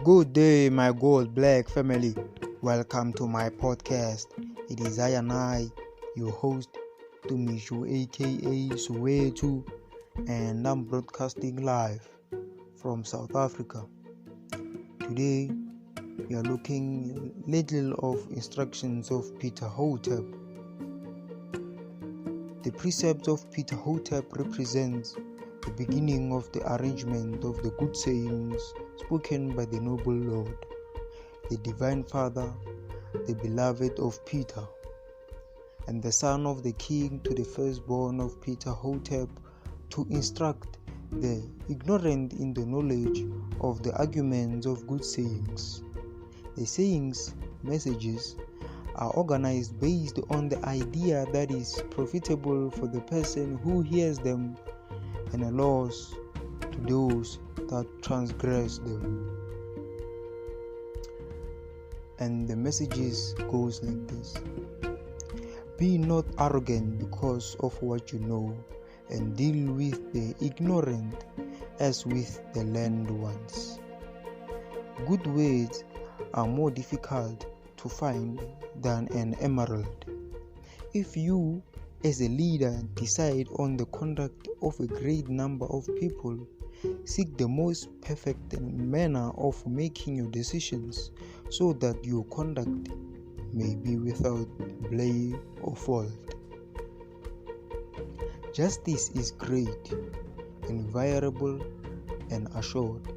Good day, my gold black family. Welcome to my podcast. It is I, your host, Tumishu aka Soweto, and I'm broadcasting live from South Africa. Today, we are looking little of instructions of Ptah-Hotep. The precepts of Ptah-Hotep represents the beginning of the arrangement of the good sayings spoken by the noble Lord, the Divine Father, the beloved of Ptah, and the son of the king to the firstborn of Ptah-Hotep, to instruct the ignorant in the knowledge of the arguments of good sayings. The sayings, messages, are organized based on the idea that is profitable for the person who hears them and a loss to those that transgress them. And the messages goes like this: be not arrogant because of what you know, and deal with the ignorant as with the learned ones. Good words are more difficult to find than an emerald. If you as a leader decide on the conduct of a great number of people, seek the most perfect manner of making your decisions so that your conduct may be without blame or fault. Justice is great, invariable, and assured.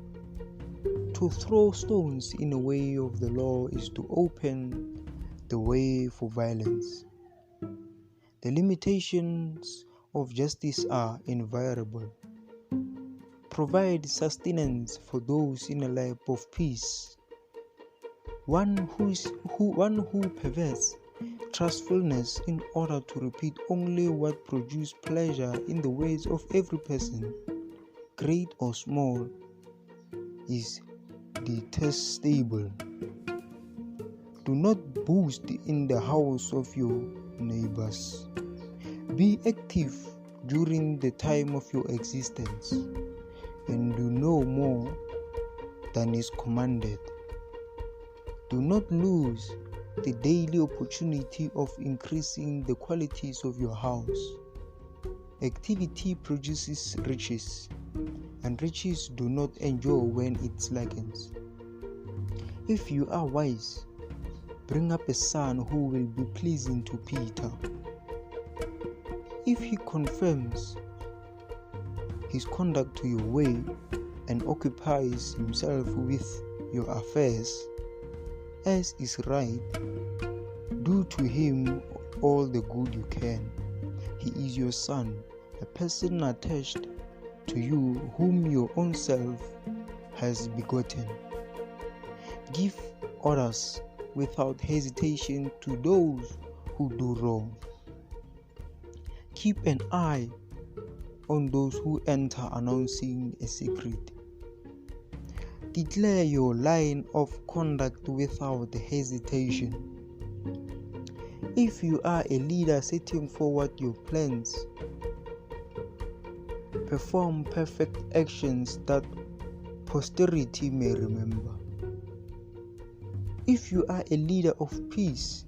To throw stones in the way of the law is to open the way for violence. The limitations of justice are invariable. Provide sustenance for those in a life of peace. One who perverts trustfulness in order to repeat only what produces pleasure in the ways of every person, great or small, is detestable. Do not boast in the house of your neighbors. Be active during the time of your existence, and do no more than is commanded. Do not lose the daily opportunity of increasing the qualities of your house. Activity produces riches, and riches do not endure when it slackens. If you are wise, bring up a son who will be pleasing to Ptah. If he confirms his conduct to your way and occupies himself with your affairs, as is right, do to him all the good you can. He is your son, a person attached to you whom your own self has begotten. Give orders without hesitation to those who do wrong. Keep an eye on those who enter announcing a secret. Declare your line of conduct without hesitation. If you are a leader setting forward your plans, perform perfect actions that posterity may remember. If you are a leader of peace,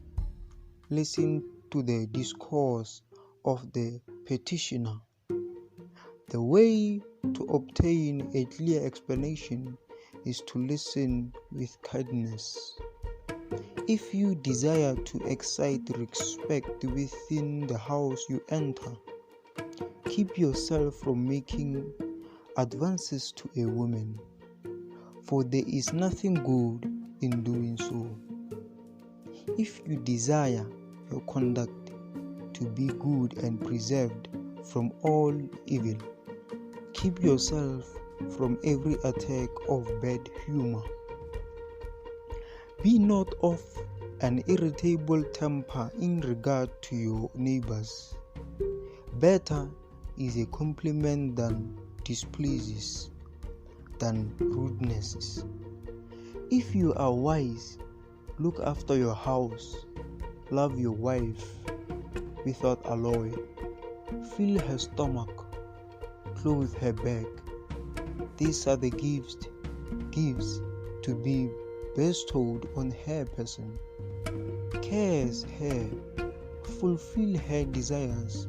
listen to the discourse of the petitioner. The way to obtain a clear explanation is to listen with kindness. If you desire to excite respect within the house you enter, keep yourself from making advances to a woman, for there is nothing good in doing so. If you desire your conduct to be good and preserved from all evil, keep yourself from every attack of bad humor. Be not of an irritable temper in regard to your neighbors. Better is a compliment than displeases, than rudenesses. If you are wise, look after your house, love your wife without alloy, fill her stomach, clothe her back. These are the gifts to to be bestowed on her person, cares her, fulfill her desires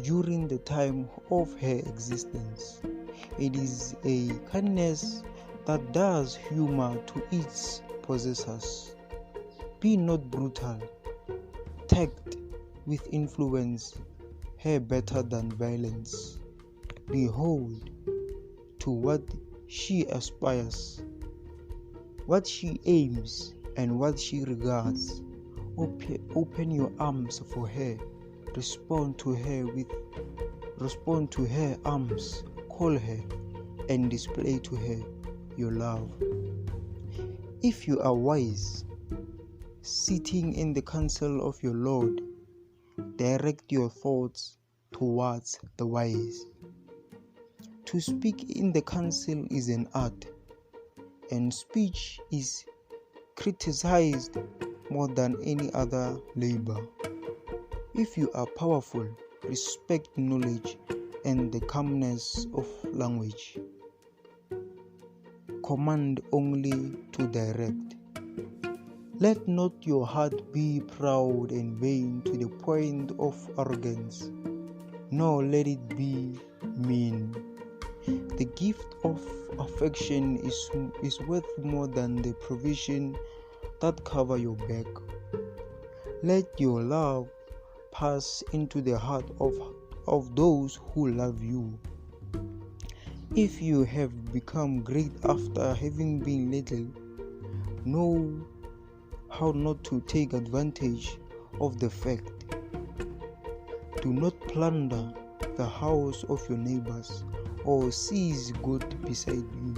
during the time of her existence. It is a kindness that does humor to its possessors. Be not brutal, tact with influence her better than violence. Behold to what she aspires, what she aims, and what she regards. Open your arms for her, respond to her arms, call her, and display to her your love. If you are wise, sitting in the counsel of your Lord, direct your thoughts towards the wise. To speak in the council is an art, and speech is criticized more than any other labor. If you are powerful, respect knowledge and the calmness of language. Command only to direct. Let not your heart be proud and vain to the point of arrogance, nor let it be mean. The gift of affection is worth more than the provision that cover your back. Let your love pass into the heart of those who love you. If you have become great after having been little, know how not to take advantage of the fact. Do not plunder the house of your neighbors or seize good beside you.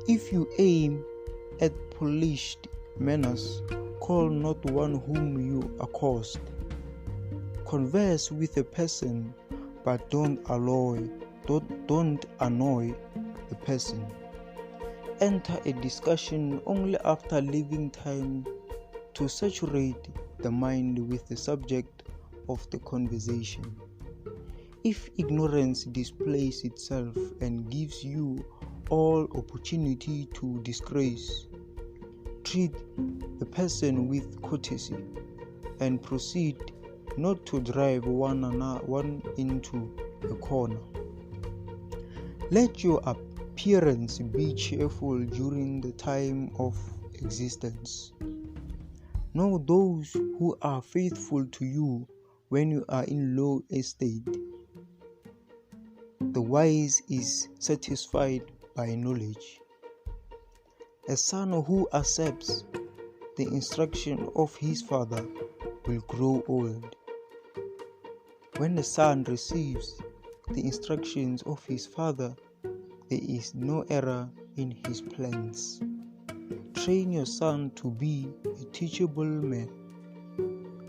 If you aim at polished manners, call not one whom you accost. Converse with a person, but don't annoy the person. Enter a discussion only after leaving time to saturate the mind with the subject of the conversation. If ignorance displays itself and gives you all opportunity to disgrace, treat the person with courtesy and proceed not to drive one into a corner. Let your appearance be cheerful during the time of existence. Know those who are faithful to you when you are in low estate. The wise is satisfied by knowledge. A son who accepts the instruction of his father will grow old. When the son receives the instructions of his father, there is no error in his plans. Train your son to be a teachable man.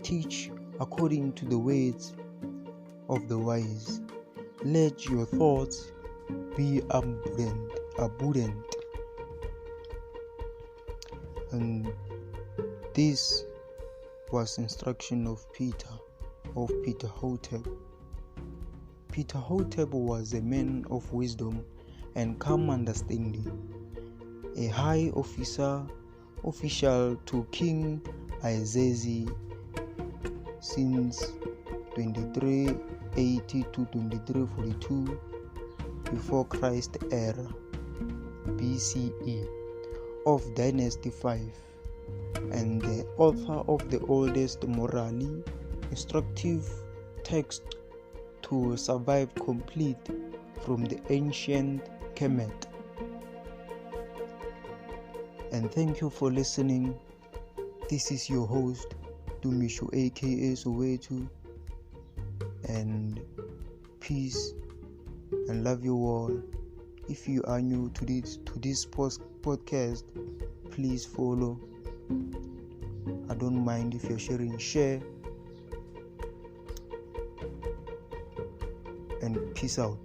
Teach according to the words of the wise. Let your thoughts be abundant. And this was instruction of Ptah-Hotep. Ptah-Hotep was a man of wisdom and calm understanding, a high official to King Azezi since 2380 to 2342 before Christ era BCE of Dynasty 5, and the author of the oldest morally instructive text to survive complete from the ancient Kemet. And thank you for listening. This is your host Dumisho aka Soweto, and peace and love you all. If you are new to this podcast, please follow. I don't mind if you're sharing, share, and peace out.